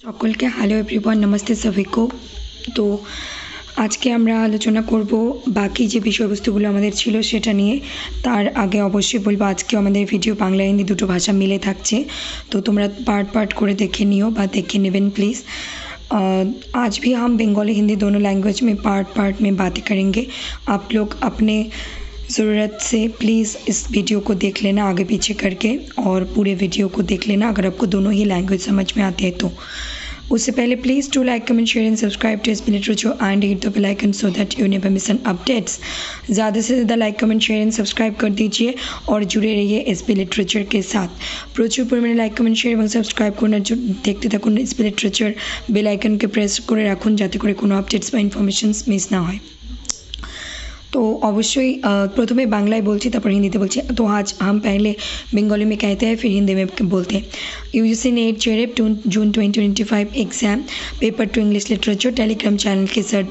সকলকে hello everyone, namaste সবাই কো। তো আজকে আমরা আলোচনা করব বাকি যে বিষয়বস্তুগুলো আমাদের ছিল সেটা নিয়ে। তার আগে অবশ্যই বলবো আজকে আমাদের ভিডিও বাংলা হিন্দি দুটো ভাষা মিলে থাকছে, তো তোমরা पार्ट पार्ट করে দেখে নিও বা দেখে নেবেন प्लीज़। आज भी हम बंगाली हिंदी दोनों लैंग्वेज में पार्ट पार्ट में बातें करेंगे। आप लोग अपने ज़रूरत से प्लीज़ इस वीडियो को देख लेना आगे पीछे करके, और पूरे वीडियो को देख लेना अगर आपको दोनों ही लैंग्वेज समझ में आते हैं तो। उससे पहले please do like comment share and subscribe to SP literature and hit the bell icon so that you never miss an updates. ज़्यादा से ज़्यादा like comment share and subscribe कर दीजिए और जुड़े रहिए एसपी लिटरेचर के साथ। प्रचुर परिमाणे लाइक कमेंट शेयर और सब्सक्राइब करना देखते থাকুন एसपी लिटरेचर बेल आइकन के प्रेस করে রাখুন যাতে করে কোনো আপডেটস বা ইনফরমেশনস মিস না হয়। तो अवश्य प्रथमे बांग्लाয় बोलছি তারপর हिंदी बोलছি। तो आज हम पहले बंगाली में कहते हैं फिर हिंदी में बोलते हैं। यूजीसी नेट जेरेप जून 2025 exam paper two English literature Telegram channel के साथ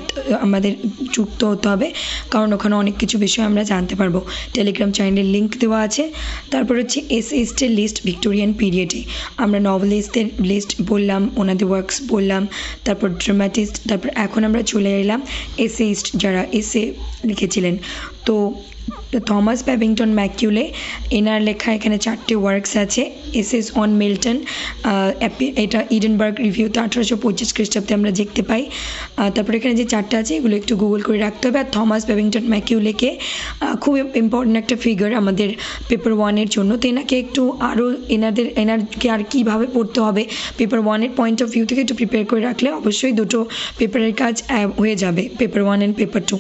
আমাদের যুক্ত হতে হবে, কারণ ওখানে অনেক কিছু বিষয় আমরা জানতে পারবো। টেলিগ্রাম চ্যানেলের লিঙ্ক দেওয়া আছে। তারপর হচ্ছে এসএসটির লিস্ট ভিক্টোরিয়ান পিরিয়ডে আমরা নভেলিস্টদের লিস্ট বললাম, ওনাদের ওয়ার্কস বললাম, তারপর ড্রামাটিস্ট, তারপর এখন আমরা চলে এলাম এসেইস্ট যারা এসে লিখেছিলেন। তো থমাস ব্যাবিংটন ম্যাকিউলে এনার লেখা এখানে 4টে ওয়ার্কস আছে। এসএস অন মিল্টন, এটা ইডেনবার্গ রিভিউতে 1825 খ্রিস্টাব্দে আমরা দেখতে পাই। তারপরে এখানে যে 4টা আছে এগুলো একটু গুগল করে রাখতে হবে। আর থমাস ব্যাবিংটন ম্যাকিউলেকে খুব ইম্পর্টেন্ট একটা ফিগার আমাদের পেপার 1-এর জন্য। তো এনাকে একটু আরও এনারকে আর কীভাবে পড়তে হবে পেপার 1-এর পয়েন্ট অফ ভিউ থেকে একটু প্রিপেয়ার করে রাখলে অবশ্যই দুটো পেপারের কাজ হয়ে যাবে, paper 1 and paper 2।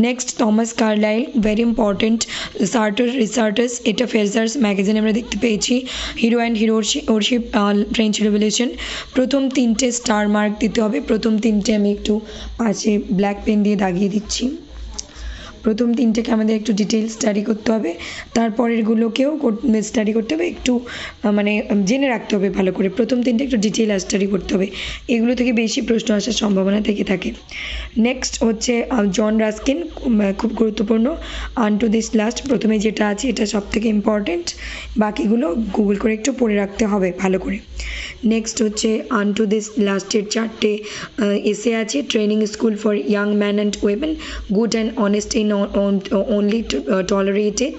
Next Thomas Carlyle, very important Resartus, এটা ফেজার্স ম্যাগাজিনে আমরা দেখতে পেয়েছি। Hero and heroship French revolution, প্রথম 3টে স্টার মার্ক দিতে হবে। প্রথম 3টে আমি একটু পাশে ব্ল্যাক পেন দিয়ে দাগিয়ে দিচ্ছি। প্রথম 3টেকে আমাদের একটু ডিটেল স্টাডি করতে হবে, তারপরেরগুলোকেও স্টাডি করতে হবে, একটু মানে জেনে রাখতে হবে ভালো করে। প্রথম 3টে একটু ডিটেল স্টাডি করতে হবে, এগুলো থেকে বেশি প্রশ্ন আসার সম্ভাবনা থেকে থাকে। নেক্সট হচ্ছে জন রাস্কিন, খুব গুরুত্বপূর্ণ। আনটু দিস লাস্ট, প্রথমে যেটা আছে এটা সব থেকে ইম্পর্টেন্ট, বাকিগুলো গুগল করে একটু পড়ে রাখতে হবে ভালো করে। নেক্সট হচ্ছে আনটু দিস লাস্টের 4টে এসে আছে। Training school for young man and women, good and honest in only tolerated,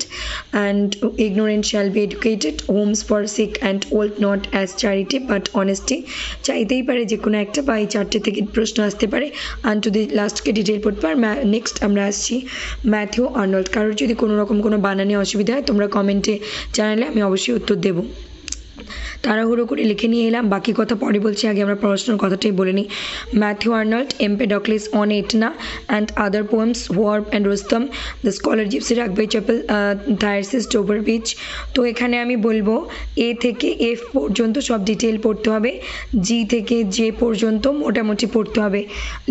and ignorant shall be educated, homes for sick and old not as charity but honesty। চাইতেই পারে যে কোনো একটা বা এই 4টে থেকে প্রশ্ন আসতে পারে। আনটু দি লাস্টকে ডিটেল পড়তে পার। নেক্সট আমরা আসছি ম্যাথিউ আর্নল্ড। কারোর যদি কোনো রকম কোনো বানানে অসুবিধা হয় তোমরা কমেন্টে জানালে আমি অবশ্যই উত্তর দেবো। তাড়াহুড়ো করে লিখে নিয়ে এলাম, বাকি কথা পরে বলছি, আগে আমরা পড়াশোনার কথাটাই বলে নিই। Matthew Arnold, Empedocles on Etna and other poems, Sohrab and Rustum, the scholar gipsy Rugby chapel, Thyrsis Dover beach. তো এখানে আমি বলবো এ থেকে এফ পর্যন্ত সব ডিটেল পড়তে হবে, জি থেকে জে পর্যন্ত মোটামুটি পড়তে হবে।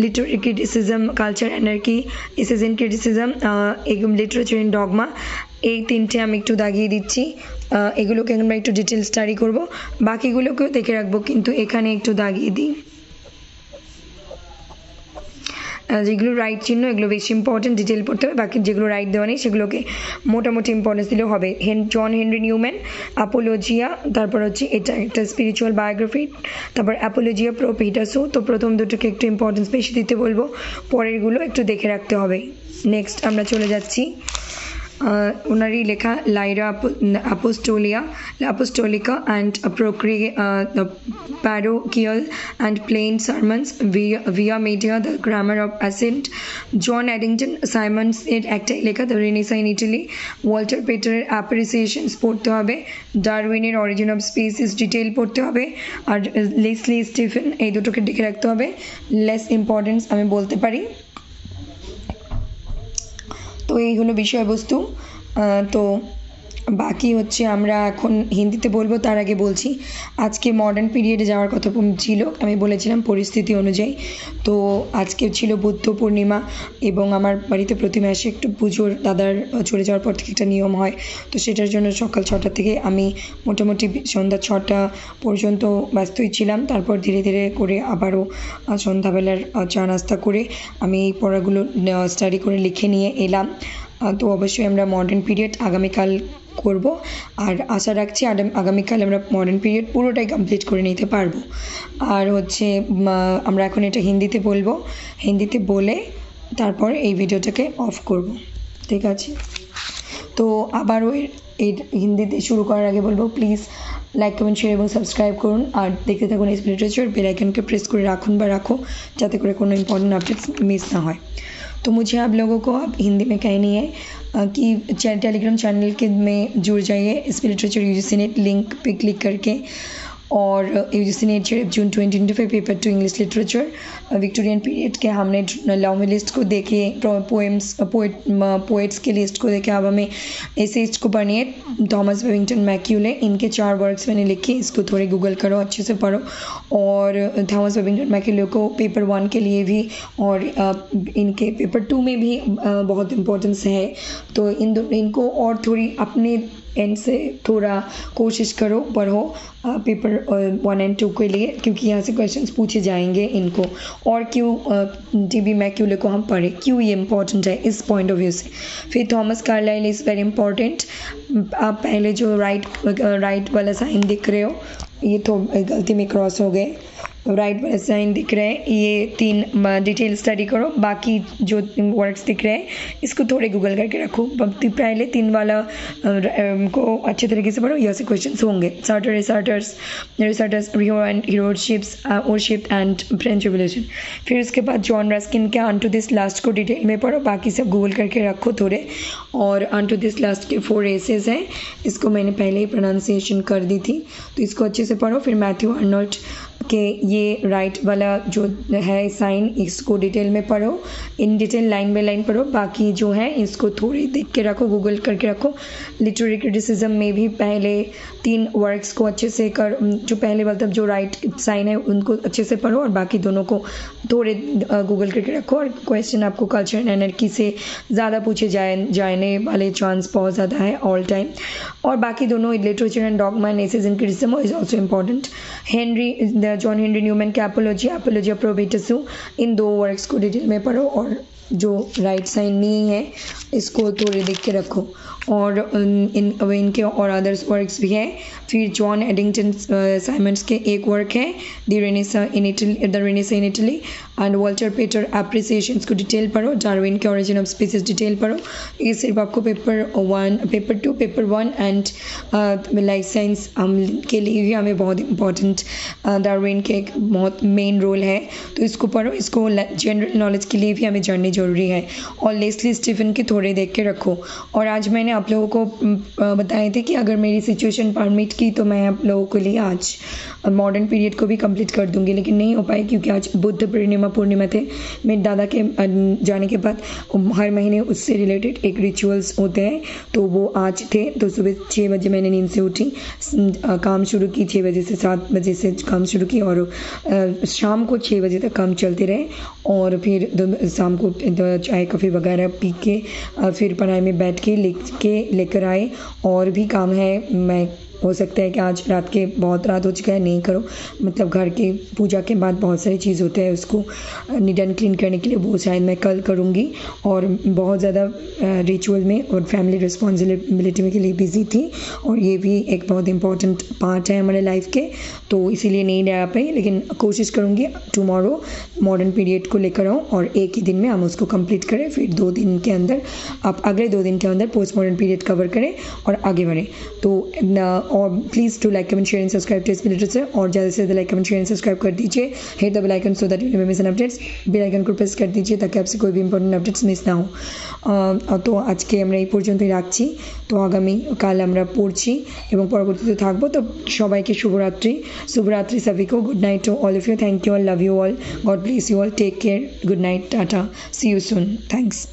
Literary criticism, culture anarchy, SSN criticism, literature in dogma, এই 3টে আমি একটু দাগিয়ে দিচ্ছি। এগুলোকে আমরা একটু ডিটেল স্টাডি করব, বাকিগুলোকেও দেখে রাখবো, কিন্তু এখানে একটু দাগিয়ে দিই। যেগুলো রাইট চিহ্ন এগুলো বেশি ইম্পর্টেন্ট, ডিটেল পড়তে হবে। বাকি যেগুলো রাইট দেওয়া নেই সেগুলোকে মোটামুটি ইম্পর্টেন্স দিলেও হবে। জন হেনরি নিউম্যান, অ্যাপোলজিয়া, তারপর হচ্ছে এটা একটা স্পিরিচুয়াল বায়োগ্রাফি, তারপর অ্যাপোলজিয়া প্রো পিটাসো। তো প্রথম দুটোকে একটু ইম্পর্টেন্স বেশি দিতে বলবো, পরেরগুলো একটু দেখে রাখতে হবে। নেক্সট আমরা চলে যাচ্ছি ওনারই লেখা Lyra Apostolica and parochial and plain sermons via media, the grammar of assent। John Addington Symonds এর একটা লেখা the Renaissance in Italy. Walter পেটারের অ্যাপ্রিসিয়েশনস পড়তে হবে। ডারউইনের অরিজিন অফ স্পিসিস ডিটেল পড়তে হবে। আর লেসলি স্টিফেন, এই দুটোকে দেখে রাখতে হবে। লেস ইম্পর্টেন্স আমি বলতে পারি। তো এই হলো বিষয়বস্তু। তো বাকি হচ্ছে আমরা এখন হিন্দিতে বলবো, তার আগে বলছি আজকে মডার্ন পিরিয়ডে যাওয়ার কথা ছিল, আমি বলেছিলাম পরিস্থিতি অনুযায়ী। তো আজকে ছিল বুদ্ধ পূর্ণিমা এবং আমার বাড়িতে প্রতি মাসে একটু পুজোর দাদার চলে যাওয়ার পর থেকে একটা নিয়ম হয়, তো সেটার জন্য সকাল 6টা থেকে আমি মোটামুটি সন্ধ্যা 6টা পর্যন্ত ব্যস্তই ছিলাম। তারপর ধীরে ধীরে করে আবারও সন্ধ্যাবেলার চা নাস্তা করে আমি এই পড়াগুলো স্টাডি করে লিখে নিয়ে এলাম। তো অবশ্যই আমরা মডার্ন পিরিয়ড আগামীকাল করব আর আশা রাখছি আগামীকাল আমরা মডার্ন পিরিয়ড পুরোটাই কমপ্লিট করে নিতে পারবো। আর হচ্ছে আমরা এখন এটা হিন্দিতে বলবো, হিন্দিতে বলে তারপর এই ভিডিওটাকে অফ করব, ঠিক আছে? তো আবারও এই হিন্দিতে শুরু করার আগে বলবো প্লিজ লাইক কমেন্ট শেয়ার এবং সাবস্ক্রাইব করুন আর দেখতে থাকুন এসপি লিটাरेचर। बेल आइकन के प्रेस করে রাখুন বা রাখো যাতে করে কোনো ইম্পর্টেন্ট আপডেट्स मिस ना हो। तो मुझे आप लोगों को अब हिंदी में कहनी है कि टेलीग्राम चैनल के में जुड़ जाइए SP literature UGC net link पे क्लिक करके। और यूजीसी नेट जून 2025 paper 2 English literature Victorian period के हमने लॉन्ग लिस्ट को देखे, पोएट्स के लिस्ट को देखे। अब हमें एसेज को पढ़िए। थॉमस वेबिंगटन मैक्यूले, इनके 4 वर्क्स मैंने लिखे, इसको थोड़े गूगल करो, अच्छे से पढ़ो। और थॉमस वेबिंगटन मैक्यूले को पेपर 1 के लिए भी और इनके पेपर 2 में भी बहुत इम्पोर्टेंस है। तो इनको और थोड़ी अपने एंड से थोड़ा कोशिश करो, पढ़ो पेपर 1 और 2 के लिए, क्योंकि यहाँ से क्वेश्चंस पूछे जाएंगे इनको। और क्यों टीबी मैक्यूले को हम पढ़ें, क्यों ये इम्पॉर्टेंट है इस पॉइंट ऑफ व्यू से। फिर Thomas Carlyle is very important. आप पहले जो राइट वाला साइन दिख रहे हो, ये तो गलती में क्रॉस हो गए, राइट वाला साइन दिख रहे हैं, ये 3 डिटेल स्टडी करो। बाकी जो वर्ड्स दिख रहे हैं इसको थोड़े गूगल करके रखो। पहले 3 वाला को अच्छे तरीके से पढ़ो, यहाँ से क्वेश्चंस होंगे। Resartus hero and heroships worship and French revolution. फिर उसके बाद जॉन रस्किन के अनटू दिस लास्ट को डिटेल में पढ़ो, बाकी सब गूगल करके रखो थोड़े। और अनटू दिस लास्ट के 4 एसेज हैं, इसको मैंने पहले ही प्रोनाउंसिएशन कर दी थी, तो इसको अच्छे से पढ़ो। फिर मैथ्यू अर्नोल्ट के ये राइट वाला जो है साइन, इसको डिटेल में पढ़ो, in detail line by line पढ़ो। बाकी जो है इसको थोड़ी देख के रखो, गूगल करके रखो। लिटरेरी क्रिटिसिज्म में भी पहले 3 वर्क्स को अच्छे से जो पहले मतलब जो राइट साइन है उनको अच्छे से पढ़ो और बाकी दोनों को थोड़े गूगल करके रखो। और क्वेश्चन आपको कल्चर एंड एनार्की से ज़्यादा पूछे जाने वाले चांस बहुत ज़्यादा है ऑल टाइम। और बाकी दोनों literature and dogma and essays in criticism is also important. John Henry Newman के एपोलॉजी ऑफ प्रोमेथेउस, इन 2 वर्क्स को डिटेल में पढ़ो और जो राइट साइन नहीं है इसको थोड़े देख के रखो। और इनके और अदर्स वर्क्स भी हैं। फिर जॉन एडिंगटन साइमंड्स के एक वर्क है the Renaissance in Italy and Walter Pater appreciations को डिटेल पढ़ो। डार्विन के ओरिजिन ऑफ स्पीसीज डिटेल पढ़ो। ये सिर्फ आपको paper 2 paper 1 and life science के लिए भी हमें बहुत इंपॉर्टेंट डार्विन के एक बहुत मेन रोल है, तो इसको पढ़ो। इसको जनरल नॉलेज के लिए भी हमें जाननी ज़रूरी है। और लेस्ली स्टीफन के थोड़े देख के रखो। और आज मैंने आप लोगों को बताए थे कि अगर मेरी सिचुएशन परमिट की तो मैं आप लोगों के लिए आज मॉडर्न पीरियड को भी कंप्लीट कर दूंगी, लेकिन नहीं हो पाई क्योंकि आज बुद्ध पूर्णिमा थे। मेरे दादा के जाने के बाद हर महीने उससे रिलेटेड एक रिचुअल्स होते हैं, तो वो आज थे। तो सुबह 6 बजे मैंने नींद से उठी, काम शुरू की 6 बजे से 7 बजे से काम शुरू की और शाम को 6 बजे तक काम चलते रहे। और फिर शाम को चाय कॉफ़ी वगैरह पी के फिर पढ़ाई में बैठ के लेकर आए। और भी काम है, मैं हो सकता है कि आज बहुत रात हो चुका है, नहीं करो, मतलब घर के पूजा के बाद बहुत सारी चीज़ होते हैं, उसको नीट एंड क्लीन करने के लिए वो शायद मैं कल करूँगी। और बहुत ज़्यादा रिचुअल में और फैमिली रिस्पॉन्सिबिलिटी के लिए बिजी थी, और ये भी एक बहुत इंपॉर्टेंट पार्ट है हमारे लाइफ के, तो इसीलिए नहीं आ पाई। लेकिन कोशिश करूँगी टुमारो मॉडर्न पीरियड को लेकर आऊँ और एक ही दिन में हम उसको कंप्लीट करें। फिर 2 दिन के अंदर अगले 2 दिन के अंदर पोस्ट मॉडर्न पीरियड कवर करें और आगे बढ़ें। तो और please to like comment share and subscribe to SP literature, और ज़्यादा से ज़्यादा like comment share and subscribe कर दीजिए। Hit the bell icon so that you never miss an updates. Bell icon को प्रेस कर दीजिए ताकि आपसे कोई भी इंपॉर्टेंट अपडेट्स मिस ना हो। तो आज के আমরা এই পর্যন্তই রাখছি। তো আগামী কাল আমরা পড়ছি এবং পরবর্তীতে থাকবো। তো সবাইকে শুভরাত্রি सभी को। Good night to all of you. Thank you all, love you all, God bless you all, take care, good night, tata, see you soon, thanks.